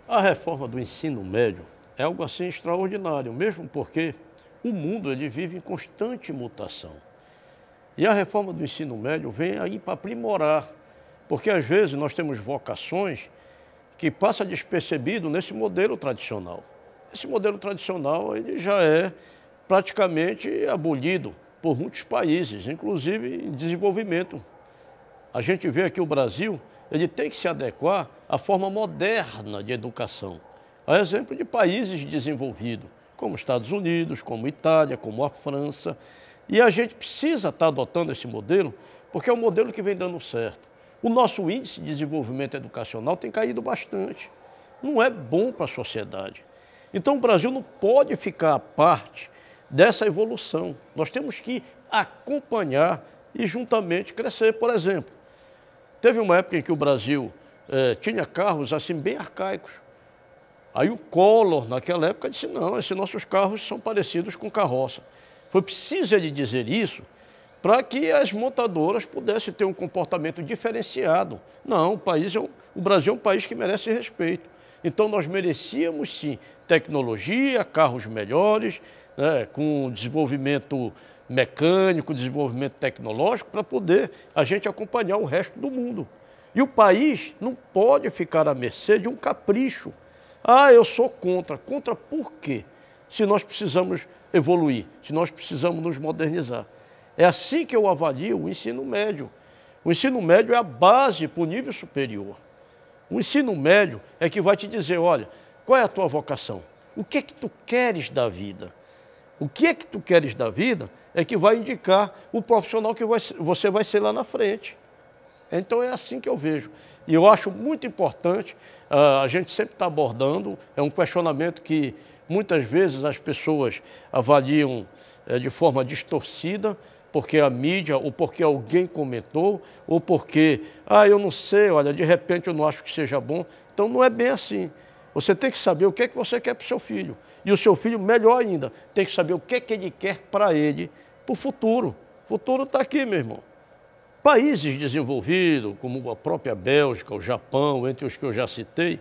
A reforma do ensino médio é algo assim extraordinário, mesmo porque o mundo ele vive em constante mutação. E a reforma do ensino médio vem aí para aprimorar, porque às vezes nós temos vocações que passa despercebido nesse modelo tradicional. Esse modelo tradicional ele já é praticamente abolido por muitos países, inclusive em desenvolvimento. A gente vê aqui o Brasil, ele tem que se adequar à forma moderna de educação. A exemplo de países desenvolvidos, como Estados Unidos, como Itália, como a França. E a gente precisa estar adotando esse modelo, porque é um modelo que vem dando certo. O nosso índice de desenvolvimento educacional tem caído bastante. Não é bom para a sociedade. Então o Brasil não pode ficar à parte dessa evolução. Nós temos que acompanhar e juntamente crescer. Por exemplo, teve uma época em que o Brasil tinha carros assim bem arcaicos. Aí o Collor, naquela época, disse, não, esses nossos carros são parecidos com carroça. Foi preciso ele dizer isso para que as montadoras pudessem ter um comportamento diferenciado. Não, o Brasil é um país que merece respeito. Então nós merecíamos sim tecnologia, carros melhores, né, com desenvolvimento mecânico, desenvolvimento tecnológico, para poder a gente acompanhar o resto do mundo. E o país não pode ficar à mercê de um capricho. Ah, eu sou contra. Contra por quê? Se nós precisamos evoluir, se nós precisamos nos modernizar. É assim que eu avalio o ensino médio. O ensino médio é a base para o nível superior. O ensino médio é que vai te dizer, olha, qual é a tua vocação? O que é que tu queres da vida? O que é que tu queres da vida é que vai indicar o profissional que você vai ser lá na frente. Então é assim que eu vejo. E eu acho muito importante, a gente sempre está abordando, é um questionamento que muitas vezes as pessoas avaliam de forma distorcida, porque a mídia, ou porque alguém comentou, ou porque, eu não sei, olha, de repente eu não acho que seja bom. Então não é bem assim. Você tem que saber o que é que você quer para o seu filho. E o seu filho, melhor ainda, tem que saber o que é que ele quer para ele, para o futuro. O futuro está aqui, meu irmão. Países desenvolvidos, como a própria Bélgica, o Japão, entre os que eu já citei,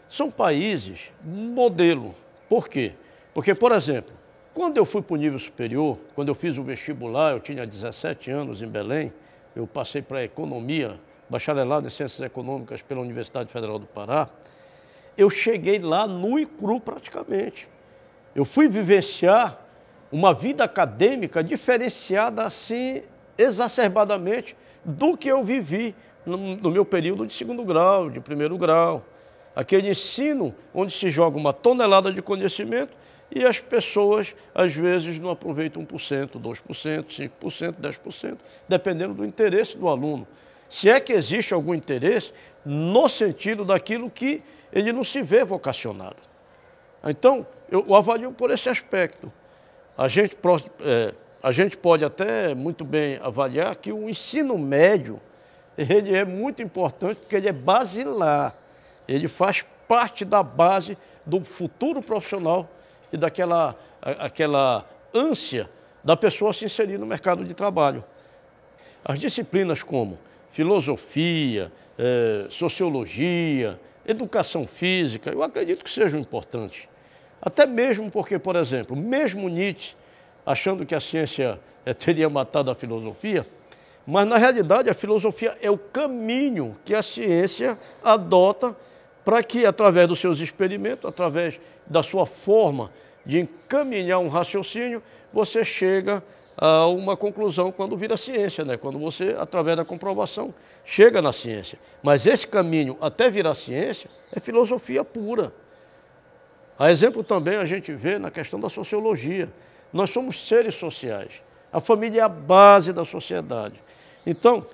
são países modelo. Por quê? Porque, por exemplo, quando eu fui para o nível superior, quando eu fiz o vestibular, eu tinha 17 anos em Belém, eu passei para a economia, bacharelado em ciências econômicas pela Universidade Federal do Pará, eu cheguei lá nu e cru praticamente. Eu fui vivenciar uma vida acadêmica diferenciada assim, exacerbadamente, do que eu vivi no meu período de segundo grau, de primeiro grau. Aquele ensino onde se joga uma tonelada de conhecimento e as pessoas, às vezes, não aproveitam 1%, 2%, 5%, 10%, dependendo do interesse do aluno. Se é que existe algum interesse no sentido daquilo que ele não se vê vocacionado. Então, eu avalio por esse aspecto. A gente pode até muito bem avaliar que o ensino médio ele é muito importante porque ele é basilar. Ele faz parte da base do futuro profissional e daquela ânsia da pessoa se inserir no mercado de trabalho. As disciplinas como filosofia, sociologia, educação física, eu acredito que sejam importantes. Até mesmo porque, por exemplo, mesmo Nietzsche, achando que a ciência teria matado a filosofia, mas na realidade a filosofia é o caminho que a ciência adota para que, através dos seus experimentos, através da sua forma de encaminhar um raciocínio, você chega a uma conclusão quando vira ciência, né? Quando você, através da comprovação, chega na ciência. Mas esse caminho até virar ciência é filosofia pura. A exemplo também a gente vê na questão da sociologia. Nós somos seres sociais. A família é a base da sociedade. Então,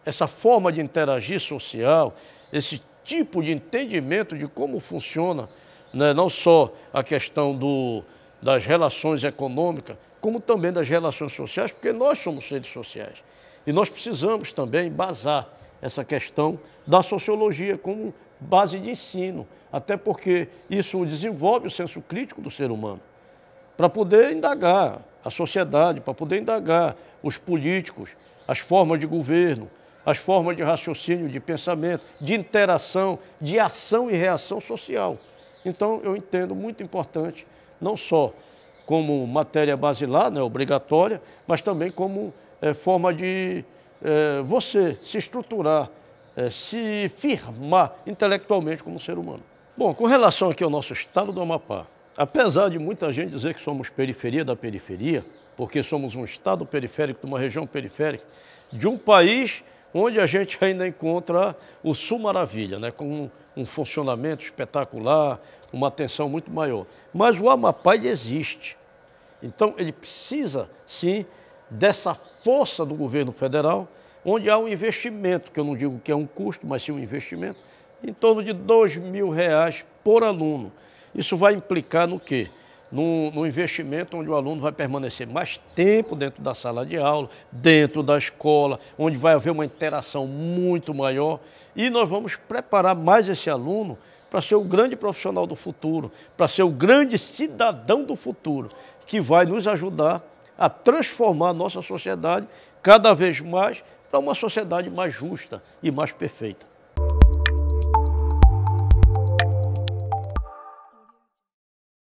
essa forma de interagir social, esse tipo de entendimento de como funciona, né, não só a questão das relações econômicas, como também das relações sociais, porque nós somos seres sociais. E nós precisamos também embasar essa questão da sociologia como base de ensino, até porque isso desenvolve o senso crítico do ser humano, para poder indagar a sociedade, para poder indagar os políticos, as formas de governo. as formas de raciocínio, de pensamento, de interação, de ação e reação social. Então, eu entendo muito importante, não só como matéria basilar, né, obrigatória, mas também como forma de você se estruturar, se firmar intelectualmente como ser humano. Bom, com relação aqui ao nosso estado do Amapá, apesar de muita gente dizer que somos periferia da periferia, porque somos um estado periférico, de uma região periférica, de um país onde a gente ainda encontra o Sul Maravilha, né, com um funcionamento espetacular, uma atenção muito maior. Mas o Amapá ele existe. Então ele precisa, sim, dessa força do governo federal, onde há um investimento, que eu não digo que é um custo, mas sim um investimento, em torno de R$2.000 por aluno. Isso vai implicar no quê? No investimento onde o aluno vai permanecer mais tempo dentro da sala de aula, dentro da escola, onde vai haver uma interação muito maior e nós vamos preparar mais esse aluno para ser o grande profissional do futuro, para ser o grande cidadão do futuro, que vai nos ajudar a transformar a nossa sociedade cada vez mais para uma sociedade mais justa e mais perfeita.